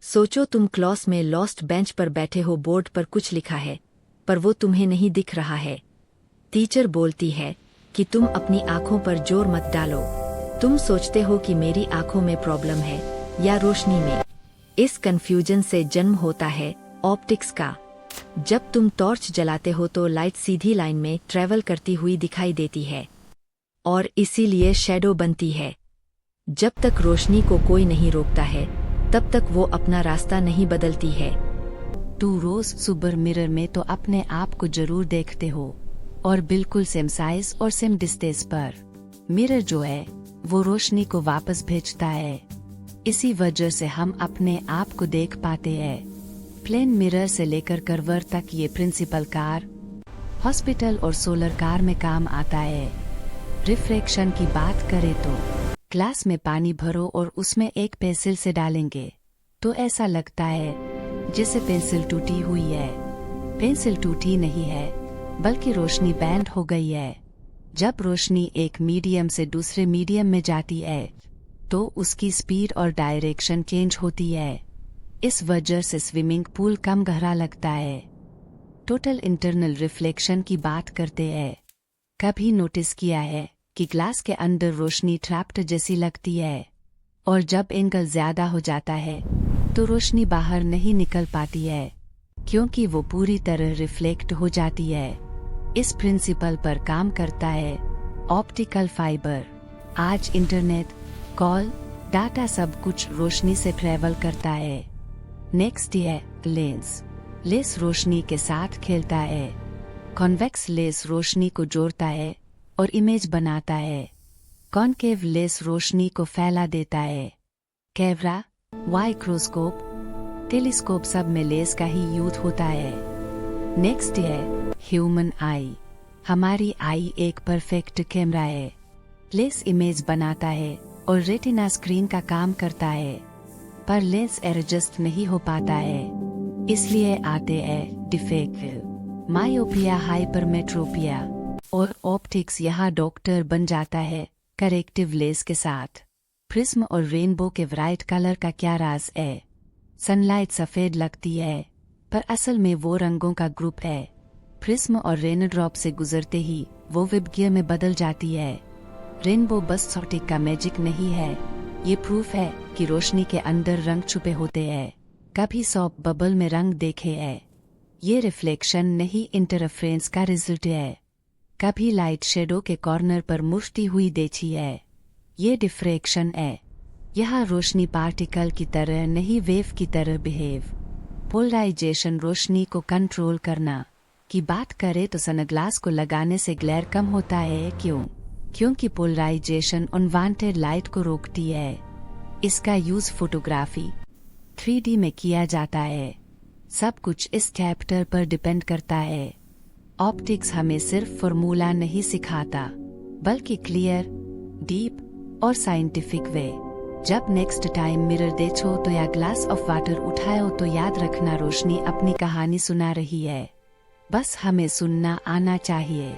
सोचो तुम क्लास में लॉस्ट बेंच पर बैठे हो, बोर्ड पर कुछ लिखा है पर वो तुम्हें नहीं दिख रहा है। टीचर बोलती है कि तुम अपनी आंखों पर जोर मत डालो। तुम सोचते हो कि मेरी आंखों में प्रॉब्लम है या रोशनी में। इस कंफ्यूजन से जन्म होता है ऑप्टिक्स का। जब तुम टॉर्च जलाते हो तो लाइट सीधी लाइन में ट्रैवल करती हुई दिखाई देती है और इसीलिए शैडो बनती है। जब तक रोशनी को कोई नहीं रोकता है तब तक वो अपना रास्ता नहीं बदलती है। तू रोज सुबह मिरर में तो अपने आप को जरूर देखते हो और बिल्कुल सेम साइज और सेम डिस्टेंस पर। मिरर जो है वो रोशनी को वापस भेजता है। इसी वजह से हम अपने आप को देख पाते हैं। प्लेन मिरर से लेकर कर्वर तक ये प्रिंसिपल कार, हॉस्पिटल और सोलर कार में काम आता है। रिफ्रैक्शन की बात करें तो ग्लास में पानी भरो और उसमें एक पेंसिल से डालेंगे तो ऐसा लगता है जैसे पेंसिल टूटी हुई है। पेंसिल टूटी नहीं है बल्कि रोशनी बैंड हो गई है। जब रोशनी एक मीडियम से दूसरे मीडियम में जाती है तो उसकी स्पीड और डायरेक्शन चेंज होती है। इस वजह से स्विमिंग पूल कम गहरा लगता है। टोटल इंटरनल रिफ्लेक्शन की बात करते हैं। कभी नोटिस किया है कि ग्लास के अंदर रोशनी ट्रैप्ड जैसी लगती है और जब एंगल ज्यादा हो जाता है तो रोशनी बाहर नहीं निकल पाती है क्योंकि वो पूरी तरह रिफ्लेक्ट हो जाती है। इस प्रिंसिपल पर काम करता है ऑप्टिकल फाइबर। आज इंटरनेट, कॉल, डाटा सब कुछ रोशनी से ट्रेवल करता है। नेक्स्ट है लेंस। लेंस रोशनी के साथ खेलता है। कॉन्वेक्स लेंस रोशनी को जोड़ता है और इमेज बनाता है। कॉनकेव लेंस रोशनी को फैला देता है। कैमरा, माइक्रोस्कोप, टेलीस्कोप सब में लेंस का ही यूज होता है। नेक्स्ट है ह्यूमन आई। हमारी आई एक परफेक्ट कैमरा है। लेंस इमेज बनाता है और रेटिना स्क्रीन का काम करता है पर लेंस एडजस्ट नहीं हो पाता है, इसलिए आते हैं डिफेक्ट, मायोपिया, हाइपरमेट्रोपिया और ऑप्टिक्स। यहाँ डॉक्टर बन जाता है करेक्टिव लेंस के साथ। प्रिज्म और रेनबो के ब्राइट कलर का क्या राज है? सनलाइट सफेद लगती है पर असल में वो रंगों का ग्रुप है। प्रिज्म और रेनड्रॉप से गुजरते ही वो विबगियर में बदल जाती है। रेनबो बस ऑप्टिक का मैजिक नहीं है, ये प्रूफ है कि रोशनी के अंदर रंग छुपे होते हैं। कभी सॉप बबल में रंग देखे है? ये रिफ्लेक्शन नहीं इंटरफेरेंस का रिजल्ट है। कभी लाइट शेडो के कॉर्नर पर मुड़ती हुई देखी है? ये डिफ्रैक्शन है। यह रोशनी पार्टिकल की तरह नहीं वेव की तरह बिहेव। पोलराइजेशन रोशनी को कंट्रोल करना की बात करें तो सनग्लास को लगाने से ग्लेयर कम होता है। क्योंकि पोलराइजेशन अनवांटेड लाइट को रोकती है। इसका यूज फोटोग्राफी 3D में किया जाता है। सब कुछ इस चैप्टर पर डिपेंड करता है। ऑप्टिक्स हमें सिर्फ फॉर्मूला नहीं सिखाता बल्कि क्लियर, डीप और साइंटिफिक वे। जब नेक्स्ट टाइम मिरर देखो तो या ग्लास ऑफ वाटर उठाओ तो याद रखना रोशनी अपनी कहानी सुना रही है। बस हमें सुनना आना चाहिए।